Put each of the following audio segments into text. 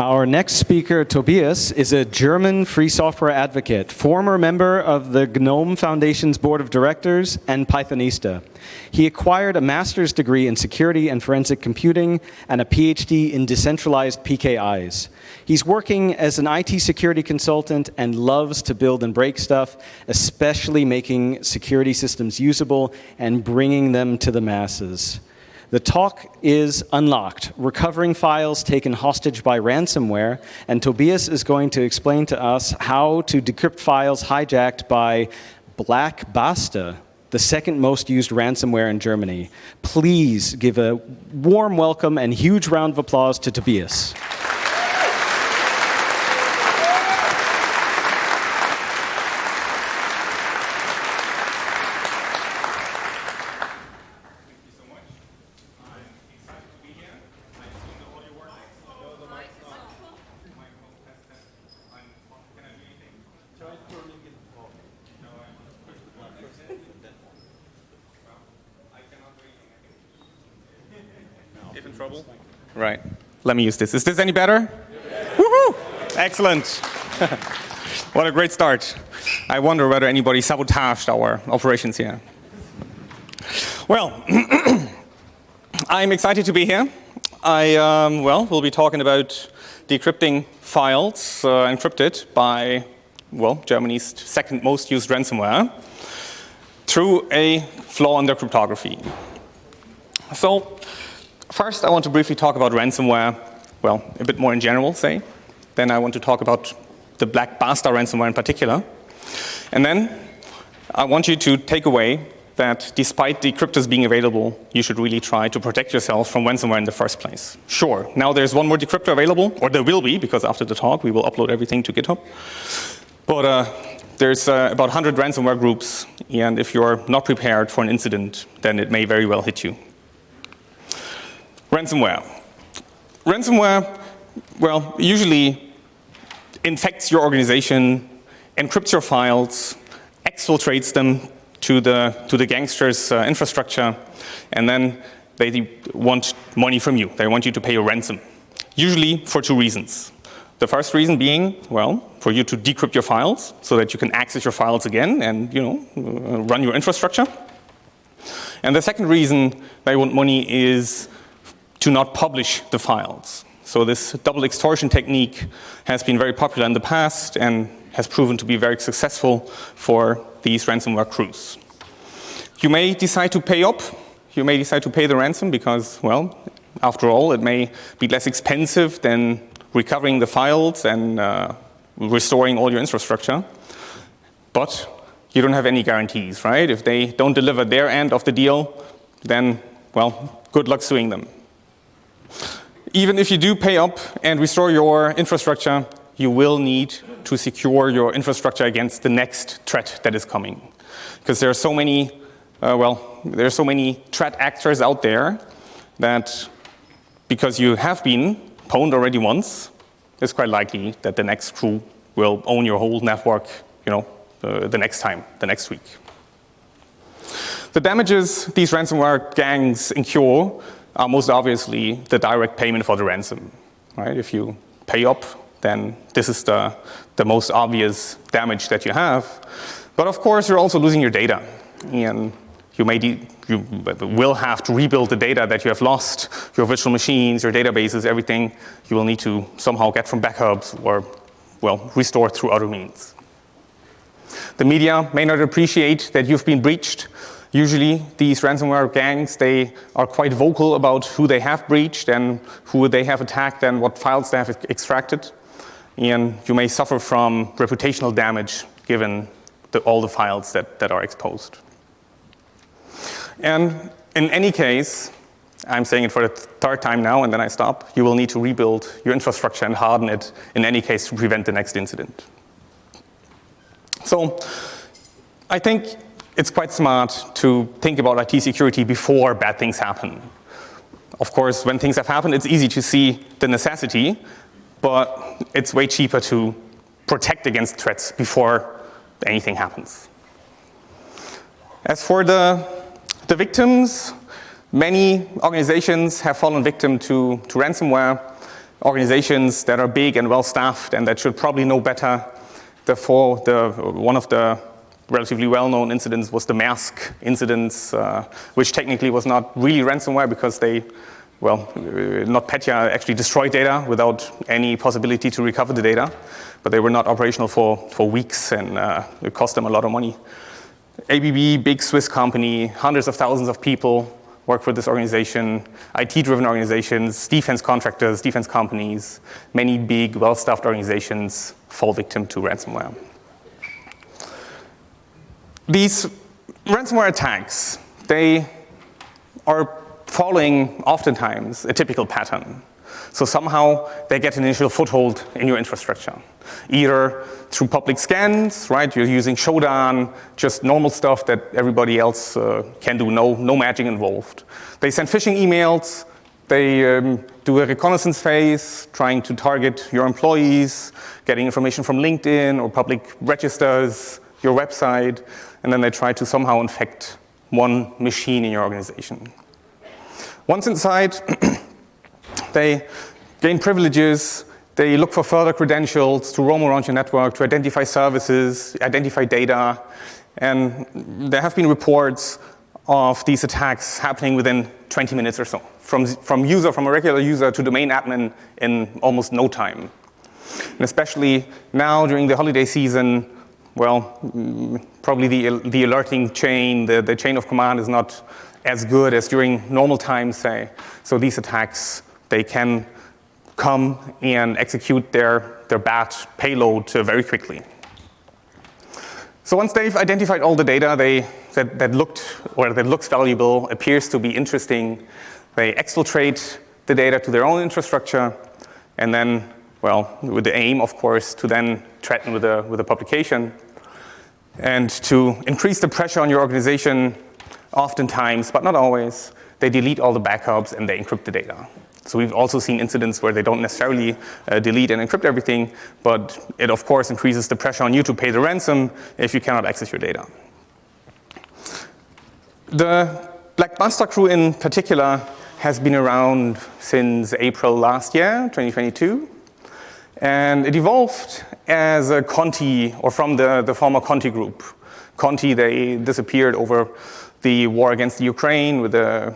Our next speaker, Tobias, is a German free software advocate, former member of the GNOME Foundation's board of directors, and Pythonista. He acquired a master's degree in security and forensic computing and a PhD in decentralized PKIs. He's working as an IT security consultant and loves to build and break stuff, especially making security systems usable and bringing them to the masses. The talk is Unlocked, Recovering Files Taken Hostage by Ransomware, and Tobias is going to explain to us how to decrypt files hijacked by Black Basta, the second most used ransomware in Germany. Please give a warm welcome and huge round of applause to Tobias. In trouble? Right. Let me use this. Is this any better? Yeah. Woohoo! Excellent. What a great start. I wonder whether anybody sabotaged our operations here. Well, I'm excited to be here. We'll be talking about decrypting files encrypted by, Germany's second most used ransomware through a flaw in their cryptography. So, first, I want to briefly talk about ransomware, a bit more in general, say. Then I want to talk about the Black Basta ransomware in particular. And then I want you to take away that despite decryptors being available, you should really try to protect yourself from ransomware in the first place. Sure, now there's one more decryptor available, or there will be, because after the talk we will upload everything to GitHub. But there's about 100 ransomware groups, and if you're not prepared for an incident, then it may very well hit you. Ransomware. Ransomware, usually infects your organization, encrypts your files, exfiltrates them to the gangsters' infrastructure, and then they want money from you. They want you to pay a ransom, usually for two reasons. The first reason being, for you to decrypt your files so that you can access your files again and, run your infrastructure. And the second reason they want money is to not publish the files. So this double extortion technique has been very popular in the past and has proven to be very successful for these ransomware crews. You may decide to pay up. You may decide to pay the ransom because, after all, it may be less expensive than recovering the files and restoring all your infrastructure. But you don't have any guarantees, right? If they don't deliver their end of the deal, then, good luck suing them. Even if you do pay up and restore your infrastructure, you will need to secure your infrastructure against the next threat that is coming. Because there are so many, threat actors out there that because you have been pwned already once, it's quite likely that the next crew will own your whole network, the next week. The damages these ransomware gangs incur are most obviously the direct payment for the ransom, right? If you pay up, then this is the most obvious damage that you have. But of course, you're also losing your data, and you will have to rebuild the data that you have lost, your virtual machines, your databases, everything you will need to somehow get from backups or, restore through other means. The media may not appreciate that you've been breached. Usually, these ransomware gangs, they are quite vocal about who they have breached and who they have attacked and what files they have extracted. And you may suffer from reputational damage given all the files that are exposed. And in any case, I'm saying it for the third time now and then I stop, you will need to rebuild your infrastructure and harden it in any case to prevent the next incident. So I think it's quite smart to think about IT security before bad things happen. Of course, when things have happened, it's easy to see the necessity, but it's way cheaper to protect against threats before anything happens. As for the victims, many organizations have fallen victim to ransomware. organizations that are big and well-staffed and that should probably know better. One of the relatively well-known incidents was the Maersk incidents, which technically was not really ransomware because they, NotPetya actually destroyed data without any possibility to recover the data, but they were not operational for weeks, and it cost them a lot of money. ABB, big Swiss company, hundreds of thousands of people work for this organization, IT-driven organizations, defense contractors, defense companies, many big, well-staffed organizations fall victim to ransomware. These ransomware attacks, they are following oftentimes a typical pattern. So somehow they get an initial foothold in your infrastructure, either through public scans, right? You're using Shodan, just normal stuff that everybody else can do, no magic involved. They send phishing emails, they do a reconnaissance phase, trying to target your employees, getting information from LinkedIn or public registers, your website, and then they try to somehow infect one machine in your organization. Once inside, they gain privileges, they look for further credentials to roam around your network, to identify services, identify data, and there have been reports of these attacks happening within 20 minutes or so, from a regular user to domain admin in almost no time. And especially now during the holiday season, probably the alerting chain, the chain of command is not as good as during normal times, say. So these attacks, they can come and execute their bad payload very quickly. So once they've identified all the data that looks valuable, appears to be interesting, they exfiltrate the data to their own infrastructure, and then, with the aim, of course, to then threaten with a publication. And to increase the pressure on your organization, oftentimes, but not always, they delete all the backups and they encrypt the data. So we've also seen incidents where they don't necessarily delete and encrypt everything, but it, of course, increases the pressure on you to pay the ransom if you cannot access your data. The Black Basta crew in particular has been around since April last year, 2022. And it evolved as a Conti, or from the former Conti group. Conti, they disappeared over the war against the Ukraine, with the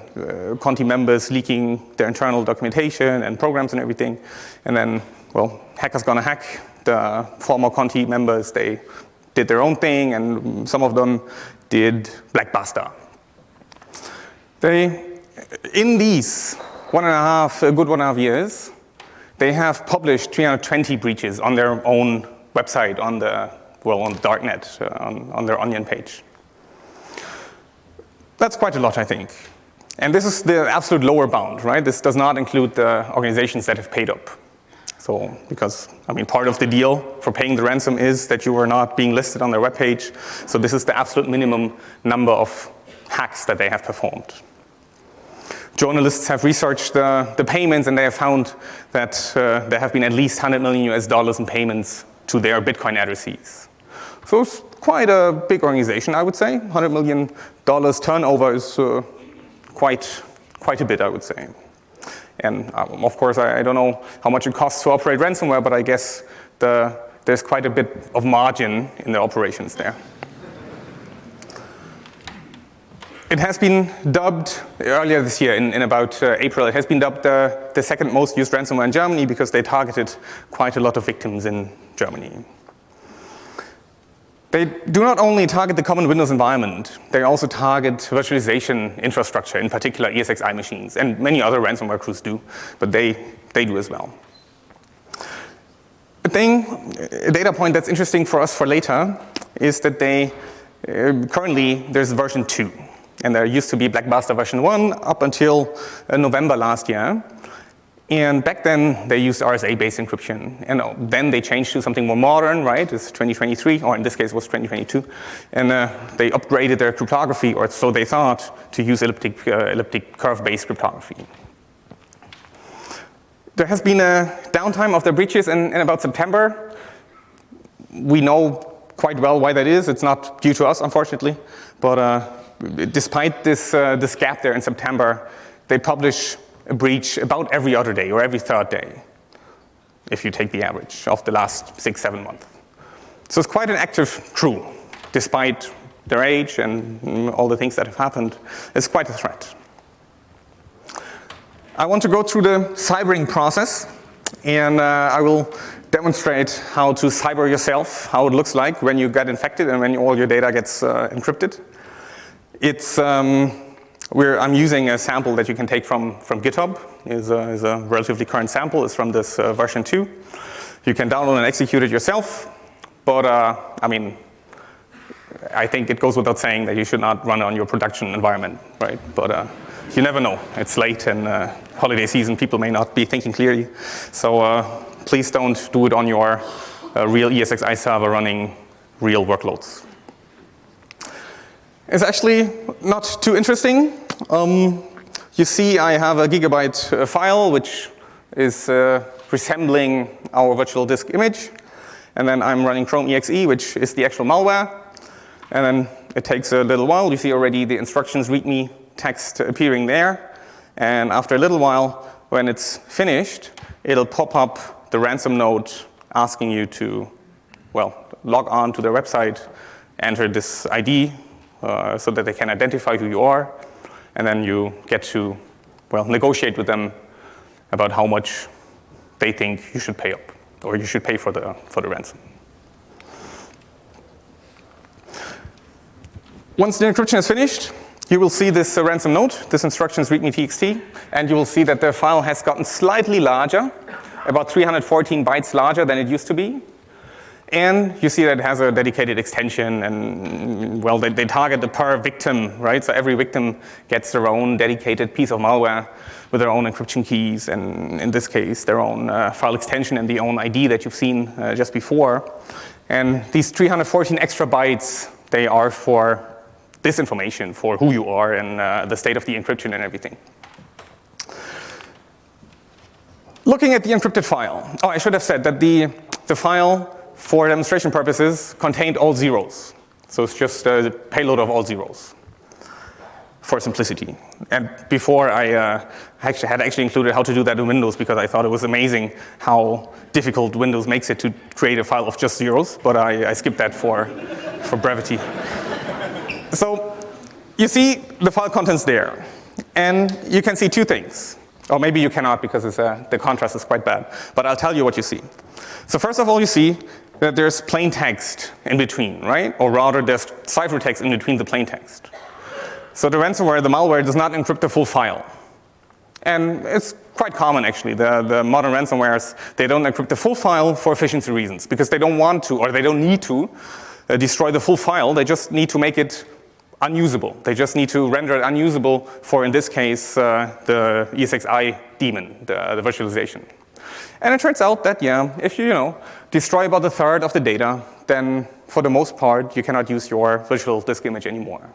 Conti members leaking their internal documentation and programs and everything. And then, hackers gonna hack. The former Conti members, they did their own thing, and some of them did Black Basta. In these good 1.5 years, they have published 320 breaches on their own website, on the darknet, on their Onion page. That's quite a lot, I think. And this is the absolute lower bound, right? This does not include the organizations that have paid up. So, because, part of the deal for paying the ransom is that you are not being listed on their webpage. So this is the absolute minimum number of hacks that they have performed. Journalists have researched the payments, and they have found that there have been at least $100 million in payments to their Bitcoin addressees. So it's quite a big organization, I would say. $100 million turnover is quite a bit, I would say. And of course, I don't know how much it costs to operate ransomware, but I guess there's quite a bit of margin in the operations there. It has been dubbed, earlier this year, in about April, it has been dubbed the second most used ransomware in Germany because they targeted quite a lot of victims in Germany. They do not only target the common Windows environment, they also target virtualization infrastructure, in particular ESXi machines, and many other ransomware crews do, but they do as well. A data point that's interesting for us for later is that currently there's version 2. And there used to be Black Basta version 1 up until November last year. And back then, they used RSA-based encryption. And then they changed to something more modern, right? It's 2023, or in this case, it was 2022. And they upgraded their cryptography, or so they thought, to use elliptic curve-based cryptography. There has been a downtime of the breaches in about September. We know quite well why that is. It's not due to us, unfortunately. But despite this gap there in September, they publish a breach about every other day or every third day. if you take the average of the last 6-7 months. So it's quite an active crew, despite their age and all the things that have happened. It's quite a threat. I want to go through the cybering process, and I will demonstrate how to cyber yourself, how it looks like when you get infected and when all your data gets encrypted. I'm using a sample that you can take from GitHub. It's a relatively current sample. It's from this version 2. You can download and execute it yourself, but I mean, I think it goes without saying that you should not run it on your production environment, right? But you never know. It's late and holiday season. People may not be thinking clearly. So please don't do it on your real ESXi server running real workloads. It's actually not too interesting. You see I have a gigabyte file which is resembling our virtual disk image. And then I'm running Chrome exe, which is the actual malware. And then it takes a little while. You see already the instructions readme text appearing there. And after a little while, when it's finished, it'll pop up the ransom note asking you to, well, log on to their website, enter this ID so that they can identify who you are. And then you get to, well, negotiate with them about how much they think you should pay up, or you should pay for the ransom. Once the encryption is finished, you will see this ransom note, this instructions readme.txt, and you will see that the file has gotten slightly larger, about 314 bytes larger than it used to be. And you see that it has a dedicated extension, and well, they target the per victim, right? So every victim gets their own dedicated piece of malware with their own encryption keys, and in this case, their own file extension and the own ID that you've seen just before. And these 314 extra bytes, they are for this information, for who you are and the state of the encryption and everything. Looking at the encrypted file. Oh, I should have said that the file, for demonstration purposes, contained all zeros. So it's just a payload of all zeros for simplicity. And before I had actually included how to do that in Windows because I thought it was amazing how difficult Windows makes it to create a file of just zeros, but I skipped that for brevity. So you see the file contents there, and you can see two things. Or maybe you cannot because the contrast is quite bad, but I'll tell you what you see. So first of all, you see that there's plain text in between, right? Or rather, there's ciphertext in between the plain text. So the ransomware, the malware, does not encrypt the full file. And it's quite common, actually. The modern ransomwares, they don't encrypt the full file for efficiency reasons because they don't want to, or they don't need to, destroy the full file. They just need to make it unusable. They just need to render it unusable for, in this case, the ESXi daemon, the virtualization. And it turns out that, yeah, if you destroy about a third of the data, then for the most part, you cannot use your virtual disk image anymore.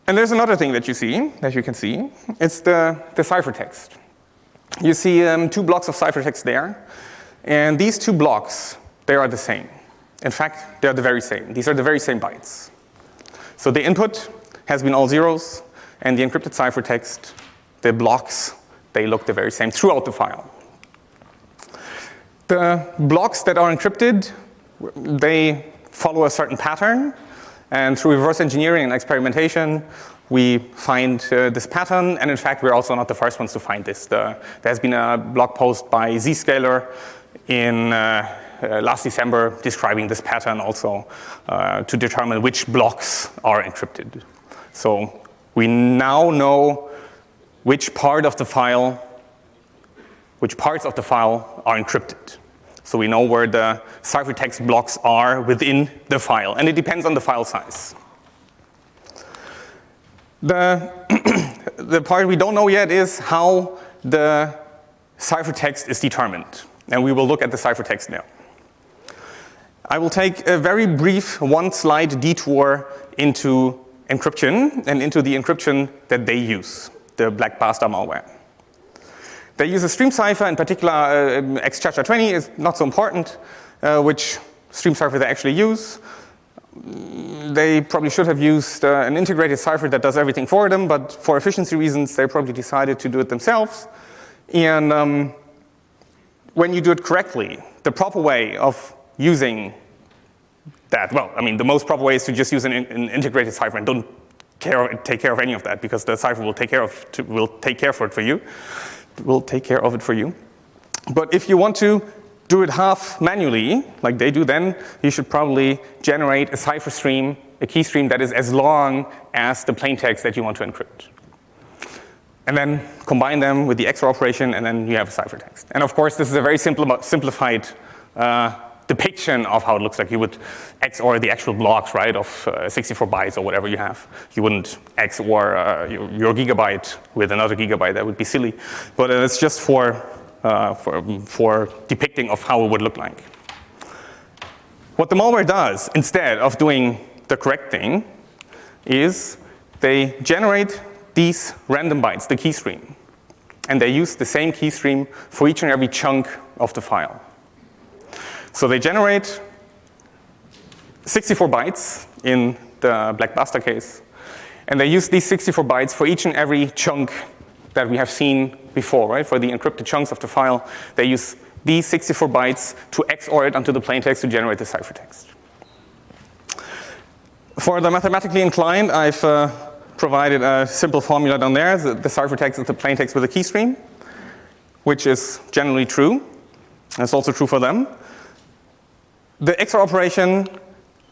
And there's another thing that you can see. It's the ciphertext. You see 2 blocks of ciphertext there. And these 2 blocks, they are the same. In fact, they are the very same. These are the very same bytes. So the input has been all zeros, and the encrypted ciphertext, the blocks, they look the very same throughout the file. The blocks that are encrypted, they follow a certain pattern, and through reverse engineering and experimentation, we find this pattern, and in fact, we're also not the first ones to find this. There has been a blog post by Zscaler in last December describing this pattern also to determine which blocks are encrypted. So we now know which parts of the file are encrypted. So we know where the ciphertext blocks are within the file, and it depends on the file size. The part we don't know yet is how the ciphertext is determined, and we will look at the ciphertext now. I will take a very brief 1-slide detour into encryption and into the encryption that they use, the Black Basta malware. They use a stream cipher, in particular XChacha20 is not so important, which stream cipher they actually use. They probably should have used an integrated cipher that does everything for them, but for efficiency reasons, they probably decided to do it themselves. And when you do it correctly, the proper way of using that, well, I mean, the most proper way is to just use an integrated cipher and don't take care of any of that, because the cipher will take care of it for you. But if you want to do it half manually, like they do, then you should probably generate a cipher stream, a key stream that is as long as the plaintext that you want to encrypt. And then combine them with the XOR operation, and then you have a ciphertext. And of course, this is a very simplified depiction of how it looks like. You would XOR the actual blocks, right, of 64 bytes or whatever you have. You wouldn't XOR your gigabyte with another gigabyte. That would be silly. But it's just for depicting of how it would look like. What the malware does, instead of doing the correct thing, is they generate these random bytes, the key stream. And they use the same key stream for each and every chunk of the file. So they generate 64 bytes in the Black Basta case. And they use these 64 bytes for each and every chunk that we have seen before, right? For the encrypted chunks of the file, they use these 64 bytes to XOR it onto the plaintext to generate the ciphertext. For the mathematically inclined, I've provided a simple formula down there. The ciphertext is the plaintext with a key stream, which is generally true. That's also true for them. The XOR operation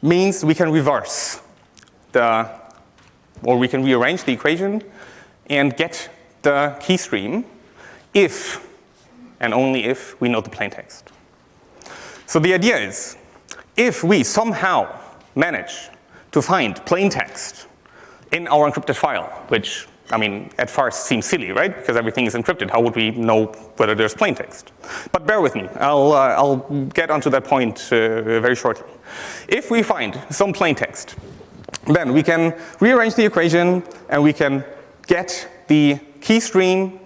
means we can reverse or we can rearrange the equation and get the key stream if and only if we know the plaintext. So the idea is, if we somehow manage to find plaintext in our encrypted file, which, I mean, at first seems silly, right? Because everything is encrypted. How would we know whether there's plaintext? But bear with me. I'll get onto that point very shortly. If we find some plaintext, then we can rearrange the equation and we can get the key stream,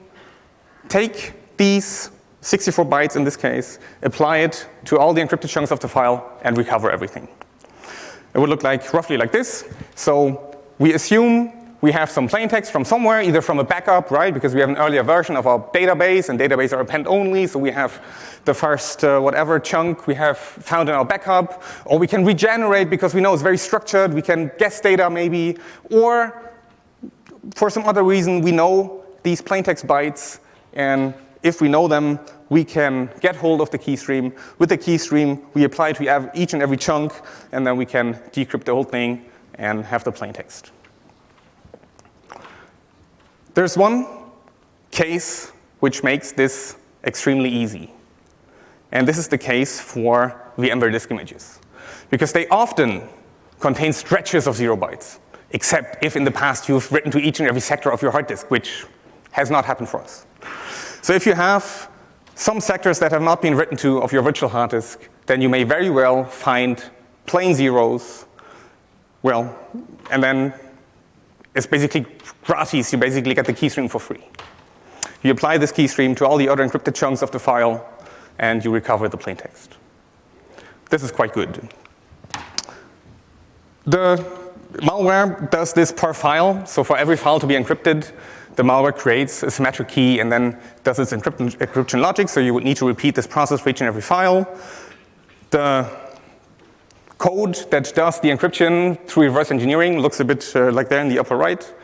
take these 64 bytes in this case, apply it to all the encrypted chunks of the file, and recover everything. It would look like roughly like this. So we assume we have some plaintext from somewhere, either from a backup, right? Because we have an earlier version of our database, and databases are append only, so we have the first whatever chunk we have found in our backup. Or we can regenerate because we know it's very structured. We can guess data maybe. Or for some other reason, we know these plaintext bytes, and if we know them, we can get hold of the key stream. With the key stream, we apply to each and every chunk, and then we can decrypt the whole thing and have the plaintext. There's one case which makes this extremely easy. And this is the case for VMware disk images. Because they often contain stretches of 0 bytes, except if in the past you've written to each and every sector of your hard disk, which has not happened for us. So if you have some sectors that have not been written to of your virtual hard disk, then you may very well find plain zeros. Well, and then it's basically gratis. You basically get the key stream for free. You apply this key stream to all the other encrypted chunks of the file, and you recover the plaintext. This is quite good. The malware does this per file. So for every file to be encrypted, the malware creates a symmetric key and then does its encryption logic. So you would need to repeat this process for each and every file. The code that does the encryption through reverse engineering looks a bit like there in the upper right.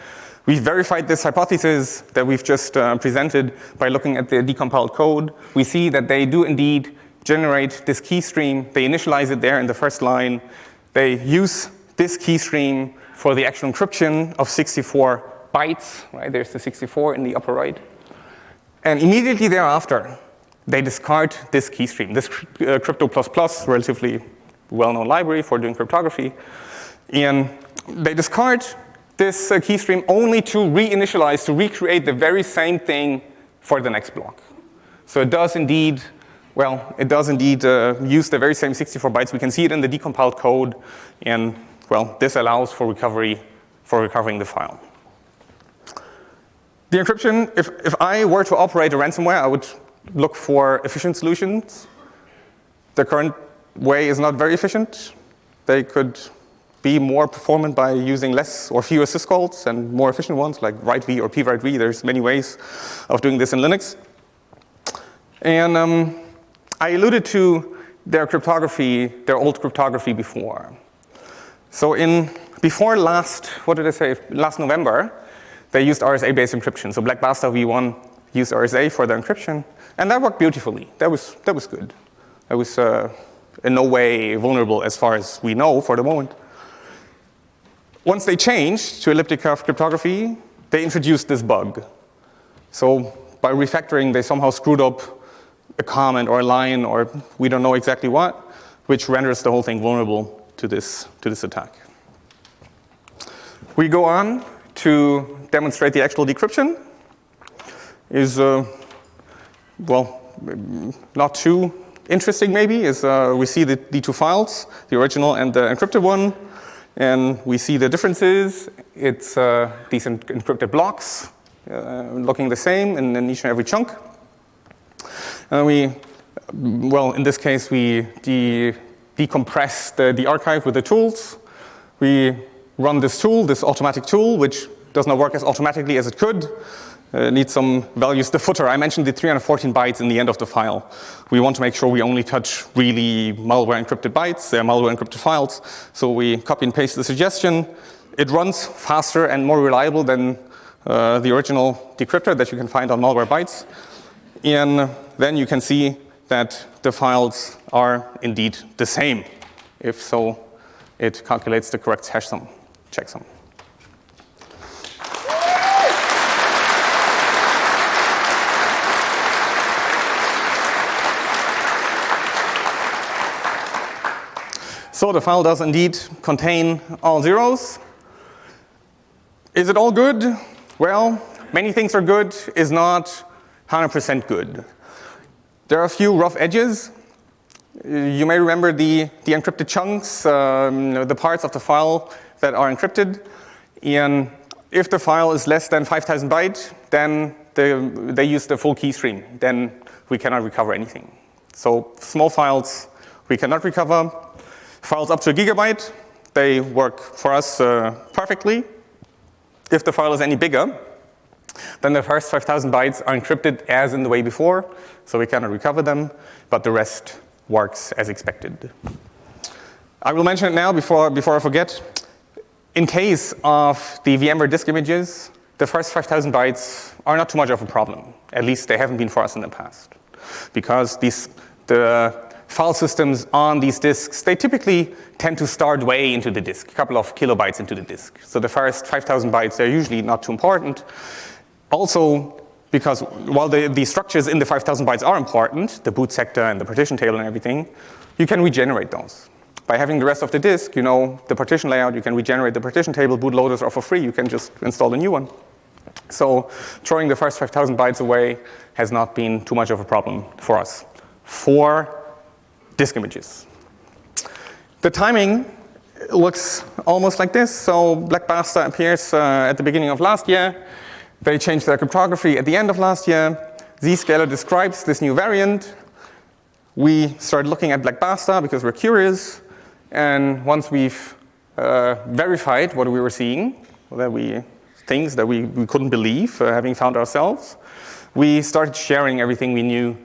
We verified this hypothesis that we've just presented by looking at the decompiled code. We see that they do indeed generate this key stream. They initialize it there in the first line. They use this key stream for the actual encryption of 64 bytes, right? There's the 64 in the upper right. And immediately thereafter, they discard this key stream, this Crypto++, relatively well-known library for doing cryptography. And they discard this key stream only to reinitialize, to recreate the very same thing for the next block. So it does indeed, use the very same 64 bytes. We can see it in the decompiled code. And, well, this allows for recovering the file. The encryption, if I were to operate a ransomware, I would look for efficient solutions. The current way is not very efficient. They could be more performant by using less or fewer syscalls and more efficient ones like write-v or pwrite-v. There's many ways of doing this in Linux. And I alluded to their cryptography, their old cryptography before. So before last November, they used RSA-based encryption. So Black Basta v1 used RSA for their encryption, and that worked beautifully. That was good. That was in no way vulnerable as far as we know for the moment. Once they changed to elliptic curve cryptography, they introduced this bug. So by refactoring, they somehow screwed up a comment or a line, or we don't know exactly what, which renders the whole thing vulnerable to this attack. We go on to demonstrate the actual decryption. Is not too interesting maybe, is we see the two files, the original and the encrypted one, and we see the differences. It's these encrypted blocks looking the same in each and every chunk. And in this case, we decompress the archive with the tools. We run this tool, this automatic tool, which does not work as automatically as it could. Needs some values. The footer, I mentioned the 314 bytes in the end of the file. We want to make sure we only touch really malware encrypted bytes, they're malware encrypted files. So we copy and paste the suggestion. It runs faster and more reliable than the original decryptor that you can find on Malware Bytes. And then you can see that the files are indeed the same. If so, it calculates the correct hash sum, checksum. So the file does indeed contain all zeros. Is it all good? Well, many things are good, is not 100% good. There are a few rough edges. You may remember the encrypted chunks, the parts of the file that are encrypted. And if the file is less than 5,000 bytes, then they use the full keystream. Then we cannot recover anything. So small files we cannot recover. Files up to a gigabyte, they work for us perfectly. If the file is any bigger, then the first 5,000 bytes are encrypted as in the way before, so we cannot recover them, but the rest works as expected. I will mention it now before I forget. In case of the VMware disk images, the first 5,000 bytes are not too much of a problem. At least they haven't been for us in the past. Because the file systems on these disks, they typically tend to start way into the disk, a couple of kilobytes into the disk. So the first 5,000 bytes, they're usually not too important. Also, because while the structures in the 5,000 bytes are important, the boot sector and the partition table and everything, you can regenerate those. By having the rest of the disk, you know the partition layout, you can regenerate the partition table, bootloaders are for free, you can just install a new one. So throwing the first 5,000 bytes away has not been too much of a problem for us. For disk images. The timing looks almost like this. So Black Basta appears at the beginning of last year. They changed their cryptography at the end of last year. Zscaler describes this new variant. We started looking at Black Basta because we're curious. And once we've verified what we were seeing, things that we couldn't believe, having found ourselves, we started sharing everything we knew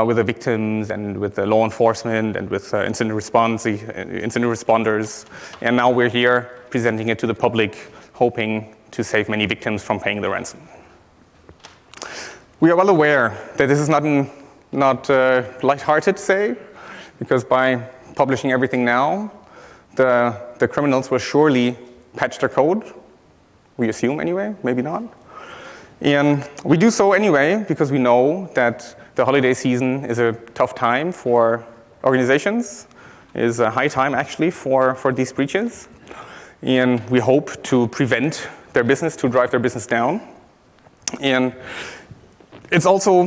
with the victims and with the law enforcement and with incident responders. And now we're here presenting it to the public, hoping to save many victims from paying the ransom. We are well aware that this is not lighthearted to say, because by publishing everything now, the criminals will surely patch their code. We assume anyway, maybe not. And we do so anyway because we know that the holiday season is a tough time for organizations, is a high time actually for these breaches. And we hope to prevent their business, to drive their business down. And it's also,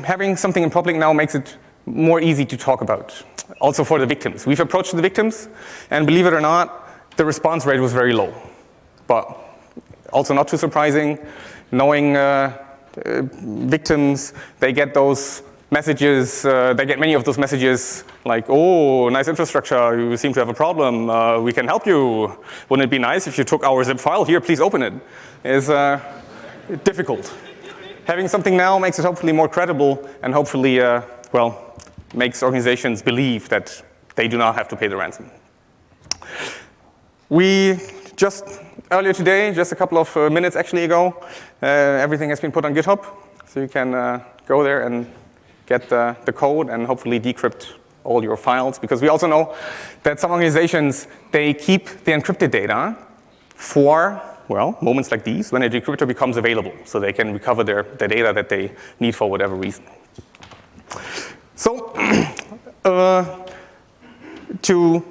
having something in public now makes it more easy to talk about, also for the victims. We've approached the victims, and believe it or not, the response rate was very low. But also not too surprising, knowing victims, they get those messages, they get many of those messages like, oh, nice infrastructure, you seem to have a problem, we can help you. Wouldn't it be nice if you took our zip file? Here, please open it. It's difficult. Having something now makes it hopefully more credible and hopefully, makes organizations believe that they do not have to pay the ransom. We just earlier today, just a couple of minutes actually ago, everything has been put on GitHub. So you can go there and get the code and hopefully decrypt all your files. Because we also know that some organizations, they keep the encrypted data for, well, moments like these when a decryptor becomes available. So they can recover their data that they need for whatever reason. So to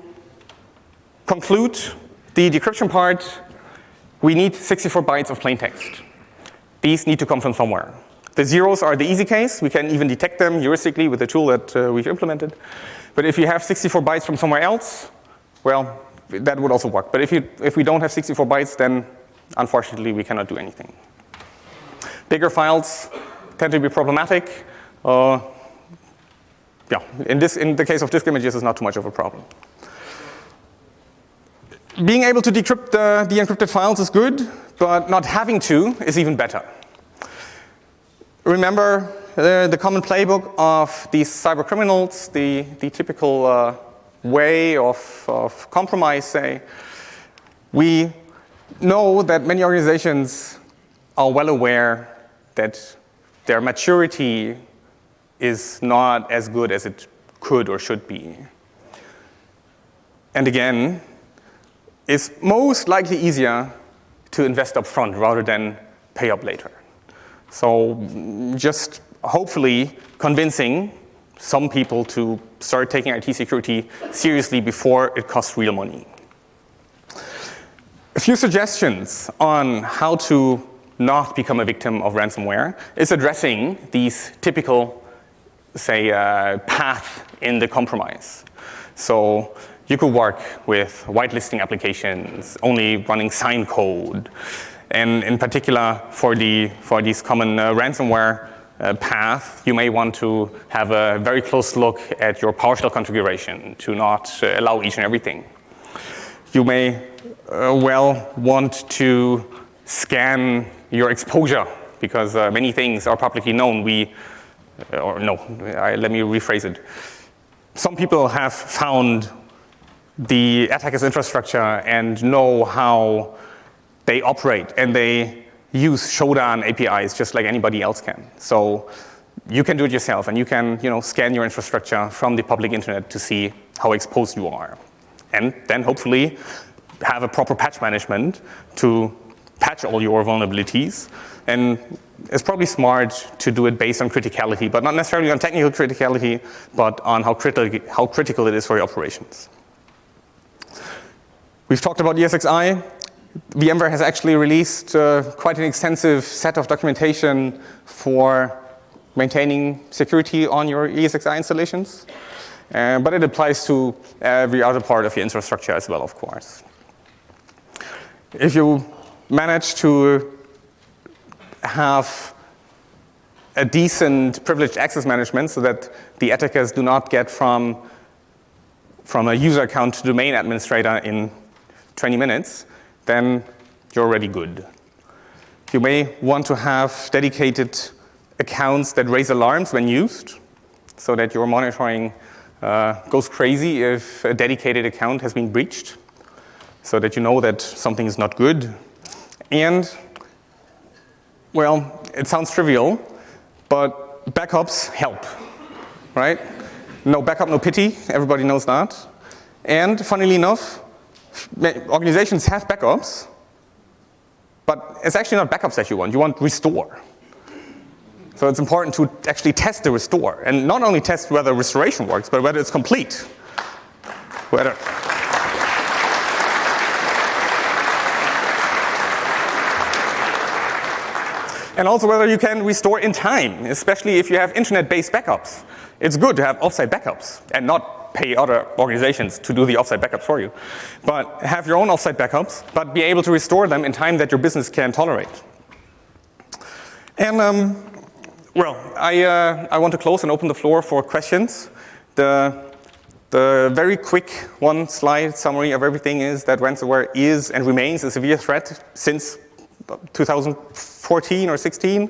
conclude the decryption part, we need 64 bytes of plain text. These need to come from somewhere. The zeros are the easy case. We can even detect them heuristically with the tool that we've implemented. But if you have 64 bytes from somewhere else, well, that would also work. But if we don't have 64 bytes, then unfortunately we cannot do anything. Bigger files tend to be problematic. In the case of disk images, it's not too much of a problem. Being able to decrypt the encrypted files is good, but not having to is even better. Remember the common playbook of these cyber criminals, the typical way of compromise, say. We know that many organizations are well aware that their maturity is not as good as it could or should be. And again, it's most likely easier to invest up front rather than pay up later. So just hopefully convincing some people to start taking IT security seriously before it costs real money. A few suggestions on how to not become a victim of ransomware is addressing these typical, say, path in the compromise. So you could work with whitelisting applications, only running signed code, and in particular for these common ransomware path, you may want to have a very close look at your PowerShell configuration to not allow each and everything. You may well want to scan your exposure because many things are publicly known. Let me rephrase it. Some people have found the attacker's infrastructure and know how they operate, and they use showdown APIs just like anybody else can. So you can do it yourself, and you can scan your infrastructure from the public internet to see how exposed you are. And then hopefully have a proper patch management to patch all your vulnerabilities. And it's probably smart to do it based on criticality, but not necessarily on technical criticality, but on how critical it is for your operations. We've talked about ESXi. VMware has actually released quite an extensive set of documentation for maintaining security on your ESXi installations. But it applies to every other part of your infrastructure as well, of course. If you manage to have a decent privileged access management so that the attackers do not get from a user account to domain administrator in 20 minutes, then you're already good. You may want to have dedicated accounts that raise alarms when used, so that your monitoring goes crazy if a dedicated account has been breached, so that you know that something is not good. And, well, it sounds trivial, but backups help, right? No backup, no pity, everybody knows that. And funnily enough, organizations have backups, but it's actually not backups that you want restore. So it's important to actually test the restore, and not only test whether restoration works, but whether it's complete. And also whether you can restore in time, especially if you have internet-based backups. It's good to have offsite backups and not pay other organizations to do the offsite backups for you. But have your own offsite backups, but be able to restore them in time that your business can tolerate. And I want to close and open the floor for questions. The very quick one-slide summary of everything is that ransomware is and remains a severe threat since 2014 or 16.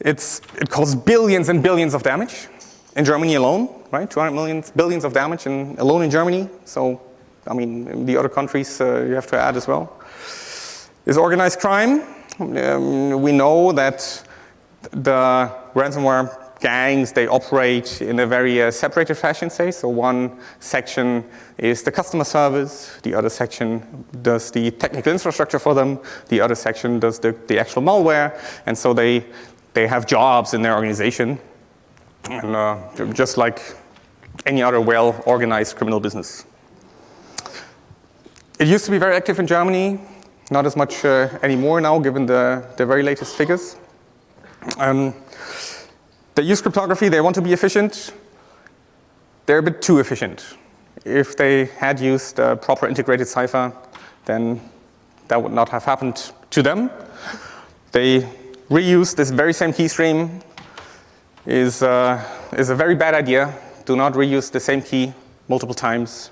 It causes billions and billions of damage. in Germany alone, right? 200 million, billions of damage alone in Germany. So, I mean, in the other countries you have to add as well. Is organized crime. We know that the ransomware gangs, they operate in a very separated fashion, say. So one section is the customer service, the other section does the technical infrastructure for them, the other section does the actual malware, and so they have jobs in their organization, and just like any other well-organized criminal business. It used to be very active in Germany, not as much anymore now, given the very latest figures. They use cryptography, they want to be efficient. They're a bit too efficient. If they had used proper integrated cipher, then that would not have happened to them. They reuse this very same keystream. Is a very bad idea. Do not reuse the same key multiple times.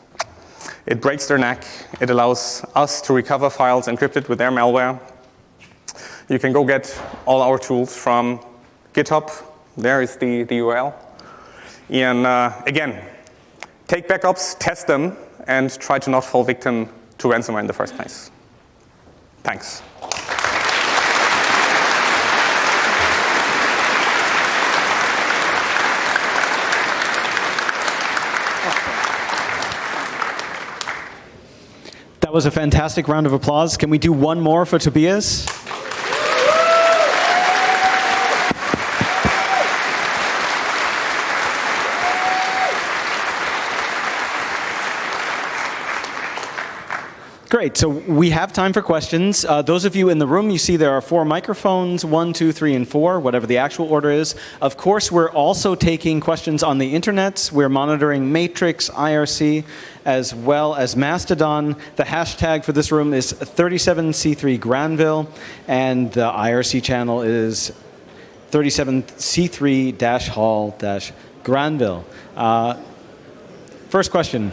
It breaks their neck. It allows us to recover files encrypted with their malware. You can go get all our tools from GitHub. There is the URL. And again, take backups, test them, and try to not fall victim to ransomware in the first place. Thanks. That was a fantastic round of applause. Can we do one more for Tobias? Great, so we have time for questions. Those of you in the room, you see there are 4 microphones, 1, 2, 3, and 4, whatever the actual order is. Of course, we're also taking questions on the internet. We're monitoring Matrix, IRC, as well as Mastodon. The hashtag for this room is 37C3 Granville, and the IRC channel is 37C3-Hall-Granville. First question.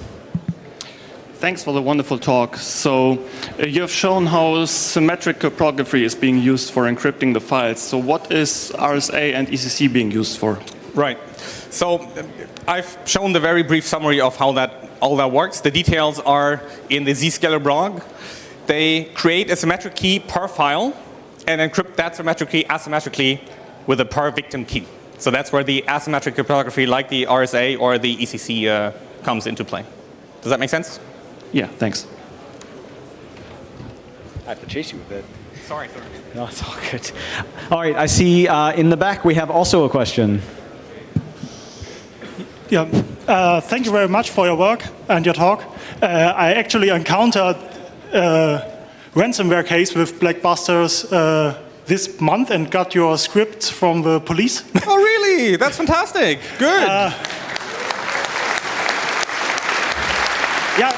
Thanks for the wonderful talk. So you have shown how symmetric cryptography is being used for encrypting the files. So what is RSA and ECC being used for? Right. So I've shown the very brief summary of how all that works. The details are in the Zscaler blog. They create a symmetric key per file and encrypt that symmetric key asymmetrically with a per victim key. So that's where the asymmetric cryptography like the RSA or the ECC comes into play. Does that make sense? Yeah, thanks. I have to chase you a bit. Sorry. No, it's all good. All right, I see in the back we have also a question. Yeah, thank you very much for your work and your talk. I actually encountered a ransomware case with Black Bastas this month and got your script from the police. Oh, really? That's fantastic. Good. Yeah,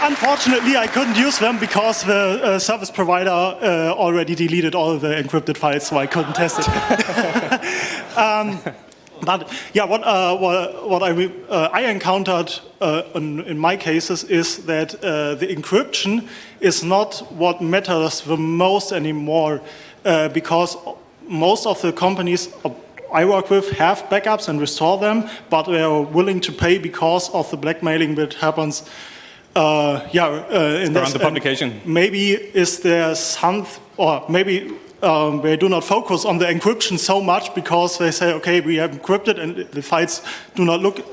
unfortunately, I couldn't use them because the service provider already deleted all the encrypted files, so I couldn't test it. But yeah, what I encountered in my cases is that the encryption is not what matters the most anymore, because most of the companies I work with have backups and restore them, but they are willing to pay because of the blackmailing that happens. In around the publication. Maybe is there some, or maybe they do not focus on the encryption so much because they say, okay, we have encrypted and the files do not look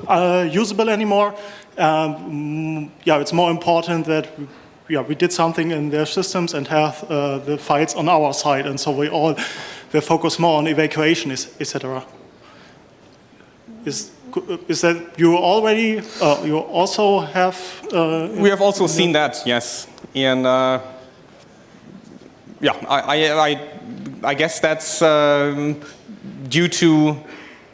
usable anymore. It's more important that we did something in their systems and have the files on our side, and so they focus more on evacuation, etc. Is that you already? You also have. We have also seen that, yes. And I guess that's due to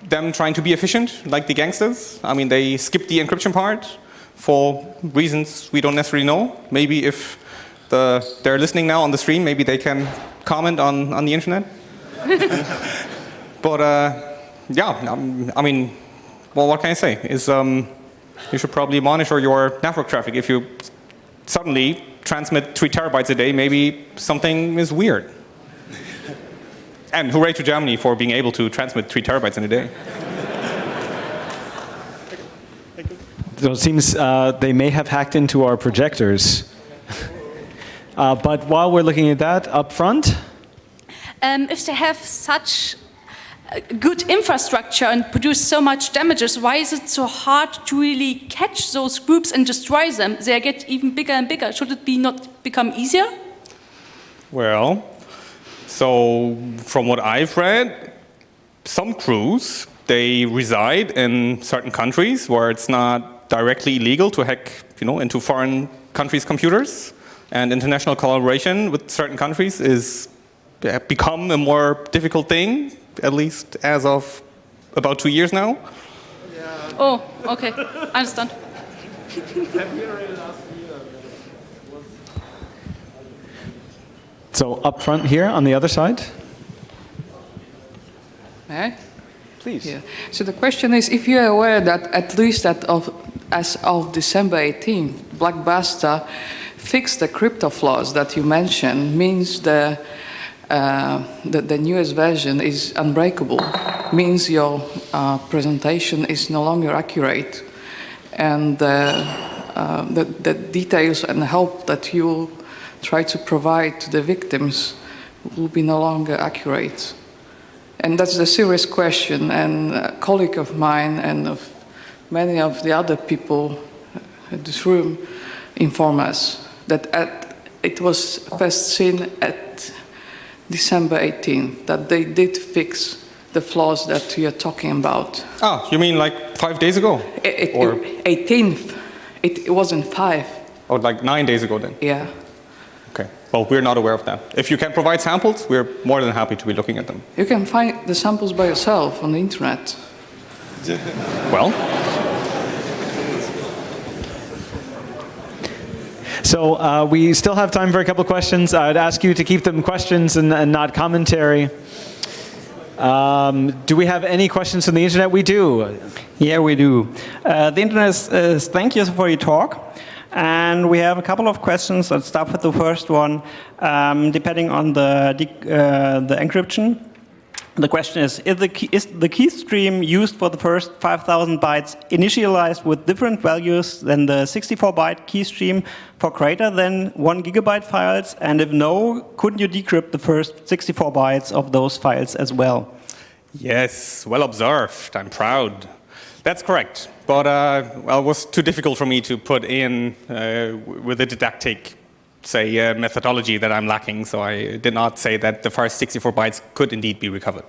them trying to be efficient, like the gangsters. I mean, they skip the encryption part for reasons we don't necessarily know. Maybe if they're listening now on the stream, maybe they can comment on the internet. But I mean, well, what can I say? Is you should probably monitor your network traffic. If you suddenly transmit 3 terabytes a day, maybe something is weird. And hooray to Germany for being able to transmit 3 terabytes in a day. So it seems they may have hacked into our projectors. But while we're looking at that, up front. If they have such good infrastructure and produce so much damages, why is it so hard to really catch those groups and destroy them? They get even bigger and bigger. Should it be not become easier? Well, so from what I've read, some crews, they reside in certain countries where it's not directly illegal to hack, into foreign countries' computers, and international collaboration with certain countries is become a more difficult thing, at least as of about 2 years now. Oh, okay, I understand. So up front here on the other side. May I? Please. Yeah. So the question is, if you are aware that at least as of December 18th, Black Basta fixed the crypto flaws that you mentioned, means the newest version is unbreakable, means your presentation is no longer accurate, and the details and help that you try to provide to the victims will be no longer accurate. And that's a serious question, and a colleague of mine and of many of the other people in this room inform us that it was first seen at December 18th, that they did fix the flaws that you're talking about. Oh, you mean like 5 days ago? Or 18th, it wasn't 5. Oh, like 9 days ago then? Yeah. Okay. Well, we're not aware of that. If you can provide samples, we're more than happy to be looking at them. You can find the samples by yourself on the internet. Well. So we still have time for a couple of questions. I'd ask you to keep them questions and not commentary. Do we have any questions from the internet? We do. Yeah, we do. The internet is thank you for your talk. And we have a couple of questions. Let's start with the first one. Depending on the encryption, the question is the keystream used for the first 5,000 bytes initialized with different values than the 64-byte keystream for greater than 1 gigabyte files? And if no, couldn't you decrypt the first 64 bytes of those files as well? Yes, well observed. I'm proud. That's correct. But well, it was too difficult for me to put in with the didactic, say, methodology that I'm lacking. So I did not say that the first 64 bytes could indeed be recovered.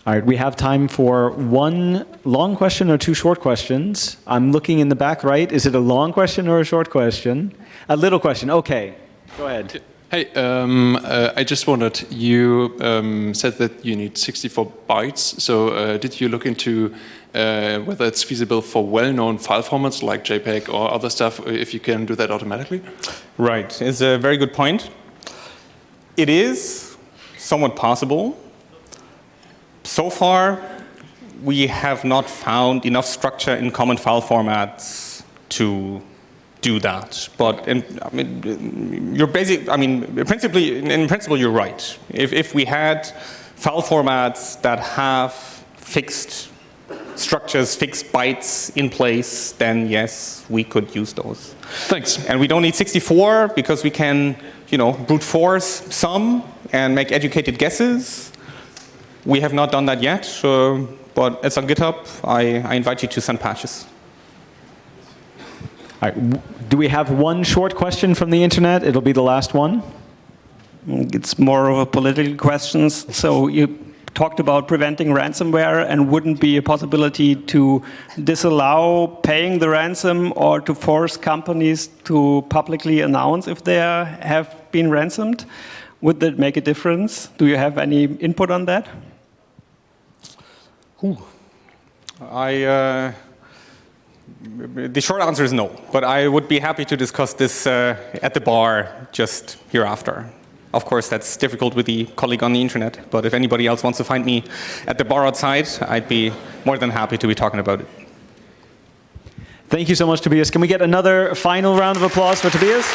All right, we have time for one long question or two short questions. I'm looking in the back right. Is it a long question or a short question? A little question. Okay, go ahead. Hey, I just wondered, you said that you need 64 bytes. So did you look into whether it's feasible for well-known file formats like JPEG or other stuff, if you can do that automatically? Right, it's a very good point. It is somewhat possible. So far, we have not found enough structure in common file formats to do that. But in principle, you're right. If we had file formats that have fixed structures, fixed bytes in place, then yes, we could use those. Thanks. And we don't need 64 because we can, brute force some and make educated guesses. We have not done that yet, but it's on GitHub. I invite you to send patches. All right. Do we have one short question from the internet? It'll be the last one. It's more of a political question. So you talked about preventing ransomware, and wouldn't be a possibility to disallow paying the ransom or to force companies to publicly announce if they have been ransomed? Would that make a difference? Do you have any input on that? The short answer is no, but I would be happy to discuss this at the bar just hereafter. Of course, that's difficult with the colleague on the internet, but if anybody else wants to find me at the bar outside, I'd be more than happy to be talking about it. Thank you so much, Tobias. Can we get another final round of applause for Tobias?